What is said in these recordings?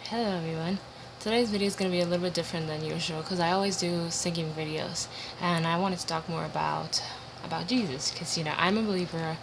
Hello everyone. Today's video is going to be a little bit different than usual because I always do singing videos, and I wanted to talk more about Jesus because I'm a believer,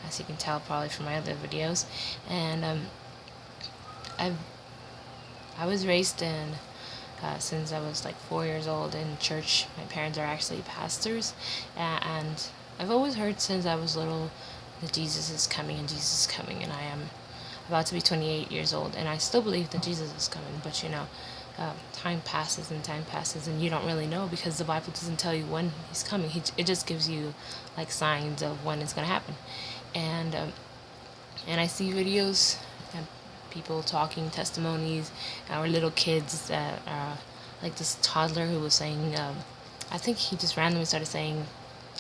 as you can tell probably from my other videos, and I I was raised in since I was like 4 years old in church. My parents are actually pastors, and I've always heard since I was little that Jesus is coming and Jesus is coming, and I am about to be 28 years old, and I still believe that Jesus is coming. But time passes and time passes, and you don't really know because the Bible doesn't tell you when He's coming. It just gives you like signs of when it's gonna happen, and and I see videos and people talking testimonies, or little kids that like this toddler who was saying, I think he just randomly started saying,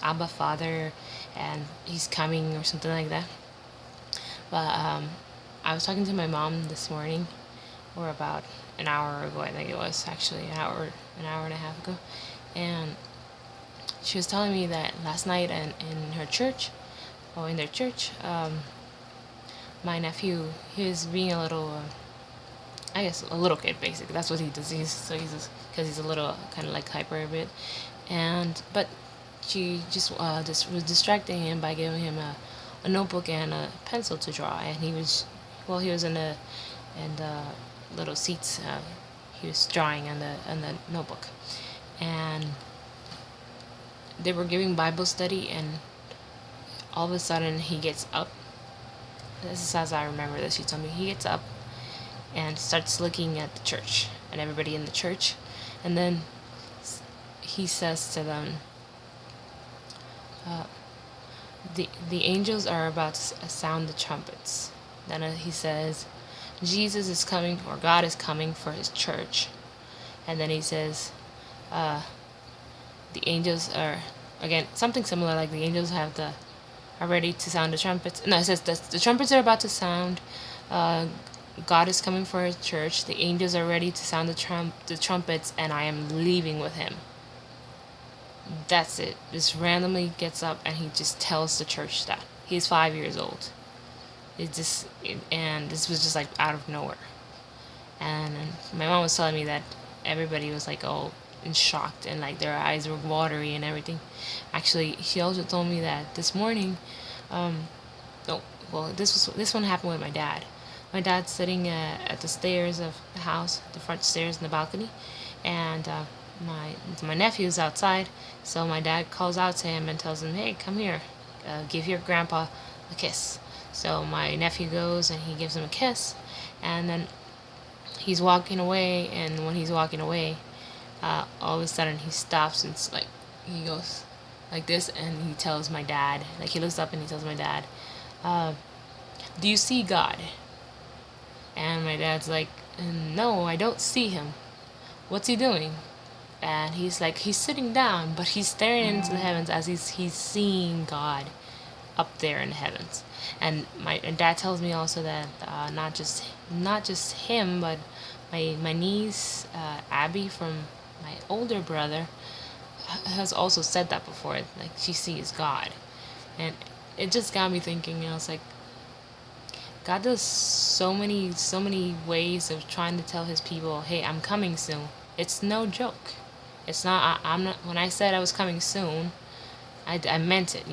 "Abba, Father," and He's coming or something like that. But I was talking to my mom this morning, or about an hour ago. I think it was actually an hour and a half ago, and she was telling me that last night in her church, or in their church, my nephew, he was being a little, I guess, a little kid basically. That's what he does. Because he's a little kind of like hyper a bit, but she just was distracting him by giving him a notebook and a pencil to draw, and he was in the little seats. He was drawing on the notebook, and they were giving Bible study, and all of a sudden he gets up. This is as I remember this. She told me he gets up and starts looking at the church and everybody in the church, and then he says to them, the angels are about to sound the trumpets. Then he says, Jesus is coming, or God is coming for His church. And then he says, the angels are, again, something similar, like the angels are ready to sound the trumpets. No, it says the trumpets are about to sound. God is coming for His church. The angels are ready to sound the trumpets, and I am leaving with Him. That's it. Just randomly gets up and he just tells the church that he's 5 years old. And this was just like out of nowhere. And my mom was telling me that everybody was like all in shock, and like their eyes were watery and everything. Actually, she also told me that this morning, this one happened with my dad. My dad's sitting at the stairs of the house, the front stairs in the balcony, and my nephew's outside. So my dad calls out to him and tells him, "Hey, come here, give your grandpa a kiss." So my nephew goes and he gives him a kiss, and then he's walking away. And when he's walking away, all of a sudden he stops, and it's like he goes like this, and he tells my dad, like he looks up and he tells my dad, "Do you see God?" And my dad's like, "No, I don't see Him. What's He doing?" And he's like, he's sitting down, but he's staring into the heavens as he's seeing God up there in the heavens. And my dad tells me also that not just him, but my niece Abby, from my older brother, has also said that before. Like she sees God, and it just got me thinking. I was like, God does so many ways of trying to tell His people, "Hey, I'm coming soon." It's no joke. It's not. I'm not. When I said I was coming soon, I meant it.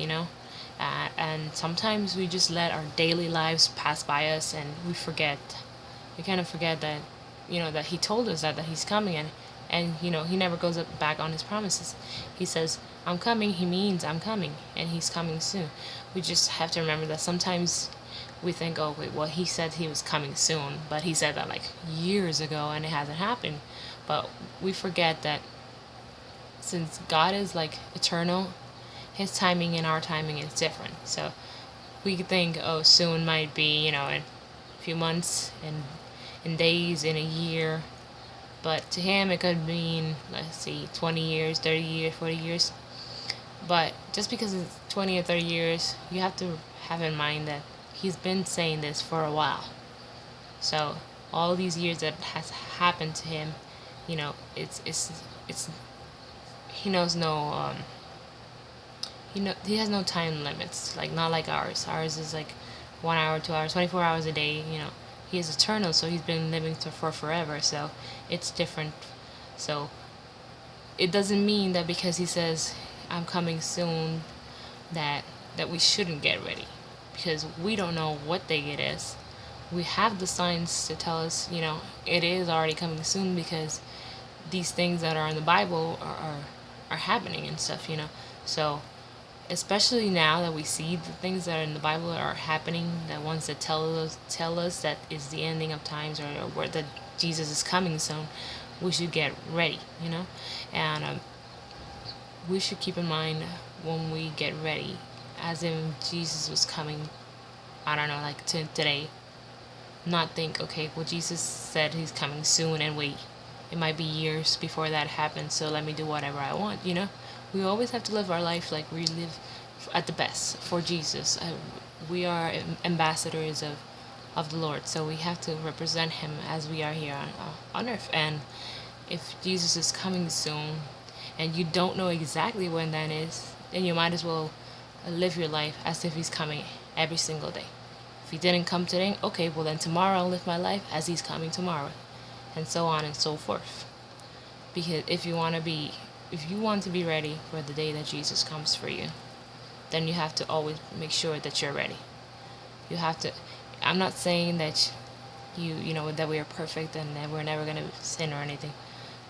And sometimes we just let our daily lives pass by us, and we forget. We kind of forget that, that He told us that He's coming, and He never goes back on His promises. He says, "I'm coming." He means I'm coming, and He's coming soon. We just have to remember that sometimes we think, "Oh wait, well He said He was coming soon, but He said that like years ago, and it hasn't happened." But we forget that since God is like eternal, His timing and our timing is different. So we could think, "Oh, soon might be, in a few months, in days, in a year." But to Him, it could mean, let's see, 20 years, 30 years, 40 years. But just because it's 20 or 30 years, you have to have in mind that He's been saying this for a while. So all these years that has happened to Him, it's He knows no He has no time limits, like not like ours. Ours is like 1 hour, 2 hours, 24 hours a day. He is eternal, so he's been living for forever. So it's different. So it doesn't mean that because he says I'm coming soon that we shouldn't get ready, because we don't know what day it is. We have the signs to tell us, it is already coming soon, because these things that are in the Bible are happening and stuff. So especially now that we see the things that are in the Bible are happening, the ones that tell us that is the ending of times, or where that Jesus is coming soon, we should get ready, and we should keep in mind when we get ready, as if Jesus was coming, I don't know, like today. Not think, okay, well, Jesus said he's coming soon, and wait, it might be years before that happens, so let me do whatever I want, We always have to live our life like we live at the best for Jesus. We are ambassadors of the Lord, so we have to represent him as we are here on earth. And if Jesus is coming soon and you don't know exactly when that is, then you might as well live your life as if he's coming every single day. If he didn't come today, okay, well then tomorrow I'll live my life as he's coming tomorrow, and so on and so forth. Because if you want to be ready for the day that Jesus comes for you, then you have to always make sure that you're ready. You have to. I'm not saying that that we are perfect and that we're never going to sin or anything,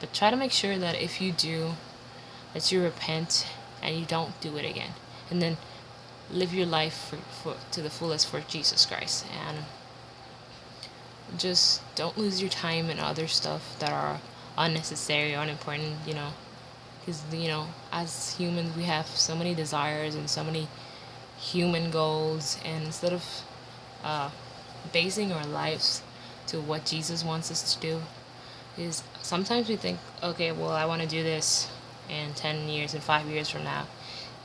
but try to make sure that if you do, that you repent and you don't do it again, and then live your life to the fullest for Jesus Christ, and just don't lose your time in other stuff that are unnecessary or unimportant, because as humans we have so many desires and so many human goals, and instead of basing our lives to what Jesus wants us to do, is sometimes we think, okay, well, I want to do this in 10 years and 5 years from now,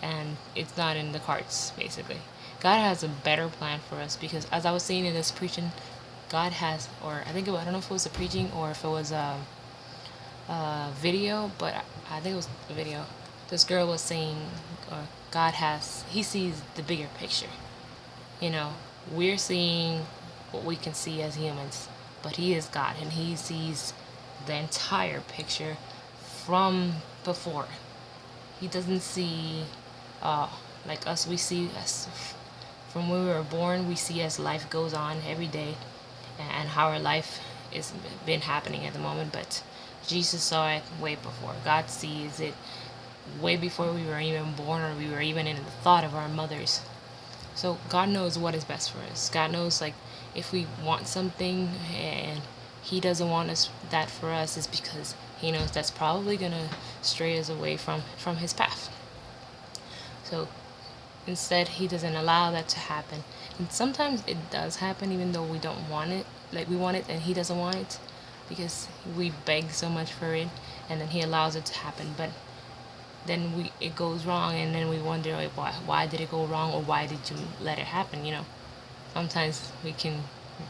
and it's not in the cards. Basically, God has a better plan for us, because as I was saying in this preaching, God has, or I don't know if it was a preaching or if it was a video, but I think it was a video. This girl was saying, he sees the bigger picture. We're seeing what we can see as humans, but he is God, and he sees the entire picture from before. He doesn't see like us. We see us from when we were born. We see as life goes on every day, and how our life is been happening at the moment. But Jesus saw it way before. God sees it way before we were even born, or we were even in the thought of our mothers. So God knows what is best for us. God knows, like, if we want something and he doesn't want that for us, is because he knows that's probably gonna stray us away from his path. So instead, he doesn't allow that to happen. And sometimes it does happen even though we don't want it, like we want it and he doesn't want it, because we beg so much for it, and then he allows it to happen. But then it goes wrong, and then we wonder, like, why did it go wrong, or why did you let it happen? Sometimes we can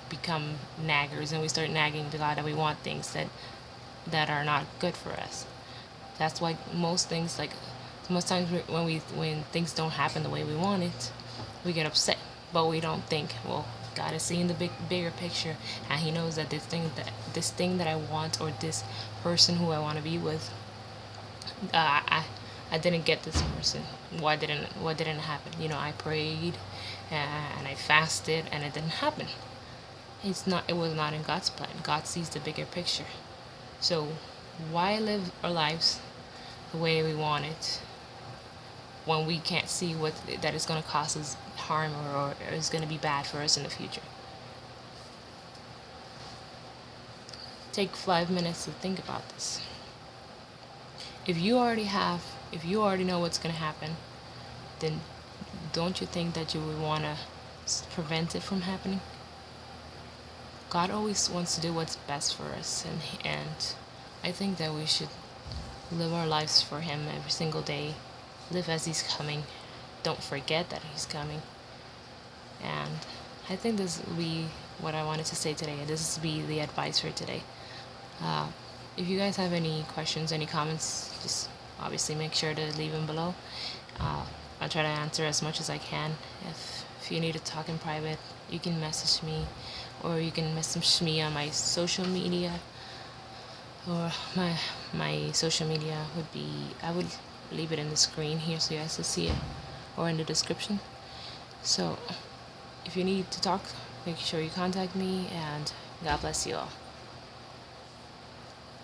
become naggers, and we start nagging the God that we want things that are not good for us. That's why most times when things don't happen the way we want it, we get upset. But we don't think, well, God is seeing the bigger picture, and he knows that this thing that I want, or this person who I want to be with, I didn't get this person. Why didn't it happen? I prayed and I fasted, and it didn't happen. It was not in God's plan. God sees the bigger picture. So why live our lives the way we want it when we can't see that is going to cause us harm, or is going to be bad for us in the future? Take 5 minutes to think about this. If you already know what's going to happen, then don't you think that you would want to prevent it from happening? God always wants to do what's best for us, and I think that we should live our lives for him every single day. Live as he's coming. Don't forget that he's coming. And I think this will be what I wanted to say today. This will be the advice for today. If you guys have any questions, any comments, just obviously make sure to leave them below. I'll try to answer as much as I can. If you need to talk in private, you can message me, or you can message me on my social media, or my social media would be, I would leave it in the screen here so you guys can see it, or in the description. So if you need to talk, make sure you contact me, and God bless you all.